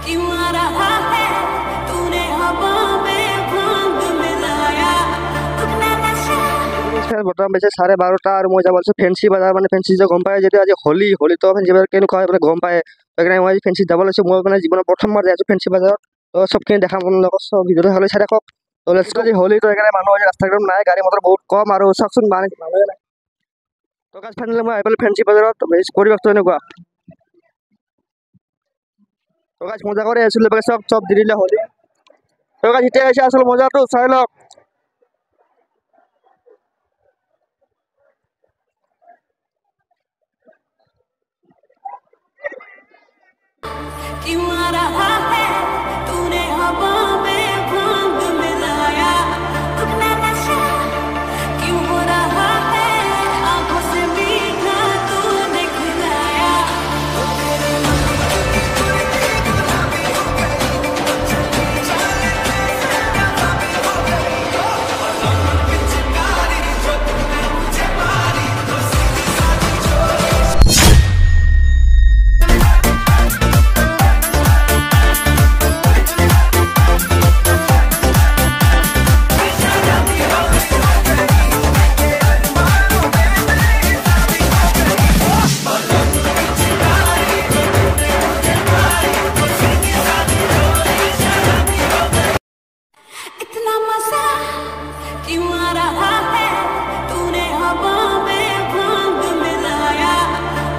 क्यों आ रहा है तूने हवा में भांग मिलाया अपना नशा। বৰ্তমান বেছি 12:30 আৰু মই যাব লৈছোঁ ফেঞ্চি বজাৰ মানে ফেঞ্চি যে গম পায় যদি আজি হোলীতো ফেঞ্চি বজাৰ কেনেকুৱা হয় মানে গম পায় সেইকাৰণে মই আজি ফেঞ্চিত যাব লৈছোঁ। মই মানে জীৱনৰ প্ৰথমবাৰ যাই আছোঁ ফেঞ্চি বজাৰত। তো চবখিনি দেখাম আপোনালোকক চব ভিডিঅ'টো হ'লে চাই থাকক। তো লেটছ গো। আজি হোলীতো সেইকাৰণে মানুহ আজি ৰাস্তা ঘাটত নাই, গাড়ী মটৰ বহুত কম আৰু চাওকচোন মানুহে নাই। তো গাইজ ফাইনেলি মই আহি পালোঁ ফেঞ্চি বজাৰত। পৰিৱেশটো এনেকুৱা। তো গাইজ মজা কৰি আছিলোঁ চব দি দিলে হোলী। তো গাইজ এতিয়া আহিছে আচল মজাটো চাই লওক। क्यों आ रहा है तूने हवा में भांग मिलाया अपना नशा। क्यों हो रहा है आंखों से मीठा तूने खिलाया। इतना मजा क्यों आ रहा है तूने हवा में भांग मिलाया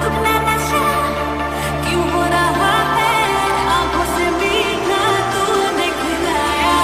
अपना नशा। क्यों हो रहा है आंखों से मीठा तूने खिलाया।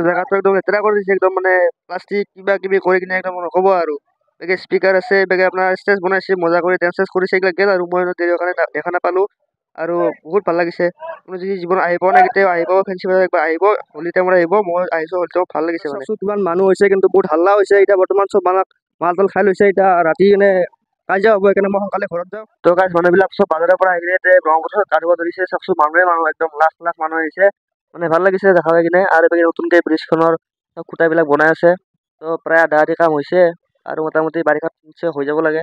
জেগাটো একদম লেতেৰা কৰি দিছে, একদম মানে প্লাষ্টিক কিবা কিবি কৰি কিনে একদম নক'ব আৰু। বেগে স্পীকাৰ আছে, বেগে আপোনাৰ ষ্টেজ বনাইছে, মজা কৰি ডান্স চান্স কৰিছে, এইবিলাক গেল আৰু মই দেৰিৰ কাৰণে দেখা নাপালোঁ আৰু বহুত ভাল লাগিছে। আপুনি যদি জীৱন আহি পোৱা নাই কেতিয়াও আহিব ফেঞ্চি বজাৰ একবাৰ আহিব, হোলী টাইমত আহিব। মই আহিছোঁ হোলী টাইমত ভাল লাগিছে মানে। কিমান মানুহ হৈছে কিন্তু বহুত হাল্লা হৈছে এতিয়া বৰ্তমান চব মানুহ মাল তাল খাই লৈছে এতিয়া ৰাতি এনে কাজিয়া হ'ব সেইকাৰণে মই সোনকালে ঘৰত যাওঁ। তো গাইজ মানুহবিলাক চব বাজাৰৰ পৰা আহি কিনে ব্ৰহ্মপুত্ৰত গা ধুব ধৰিছে, চাওকচোন মানুহ একদম লাখ লাখ মানুহ আহিছে। মানে ভাল লাগিছে দেখা পাই কিনে। আৰু এইপিনে নতুনকৈ ব্ৰিজখনৰ খুঁটাবিলাক বনাই আছে, তো প্ৰায় আধা আধি কাম হৈছে আৰু মোটামুটি বাৰিষাত নিশ্চয় হৈ যাব লাগে।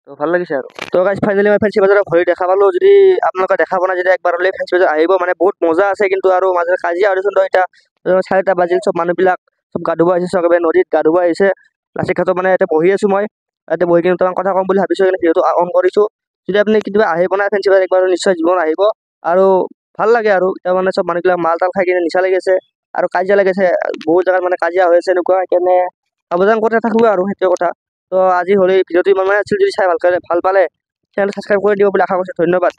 তো ভাল লাগিছে আৰু। তো গাইজ ফাইনেলি মই ফেঞ্চি বজাৰত হোলী দেখা পালোঁ। যদি আপোনালোকে দেখা পোৱা নাই যদি একবাৰ হ'লে ফেঞ্চি বজাৰ আহিব, মানে বহুত মজা আছে কিন্তু আৰু মাজে কাজিয়া হৈছিল। তো এতিয়া 4টা বাজিল, চব মানুহবিলাক চব গা ধুব আহিছে, চবে নদীত গা ধুব আহিছে। লাচিত ঘাটত মানে এতিয়া বহি আছোঁ মই, ইয়াতে বহি কিনে তোমাক কথা ক'ম বুলি ভাবিছোঁ সেইকাৰণে ভিডিঅ'টো অন কৰিছোঁ। যদি আপুনি কেতিয়াবা আহি পোৱা নাই ফেঞ্চি বজাৰ একবাৰ নিশ্চয় জীৱন আহিব আৰু ভাল লাগে আৰু। এতিয়া মানে চব মানুহবিলাক মাল তাল খাই কিনে নিচা লাগিছে আৰু কাজিয়া লাগিছে, বহুত জেগাত মানে কাজিয়া হৈ আছে এনেকুৱা। সেইকাৰণে সাৱধান কৰি থাকিব আৰু সেইটোৱে কথা। তো আজি হোলী ভিডিঅ'টো ইমান আছিল, যদি চাই ভাল পালে চেনেলটো ছাবস্ক্ৰাইব কৰি দিব বুলি আশা কৰিছোঁ। ধন্যবাদ।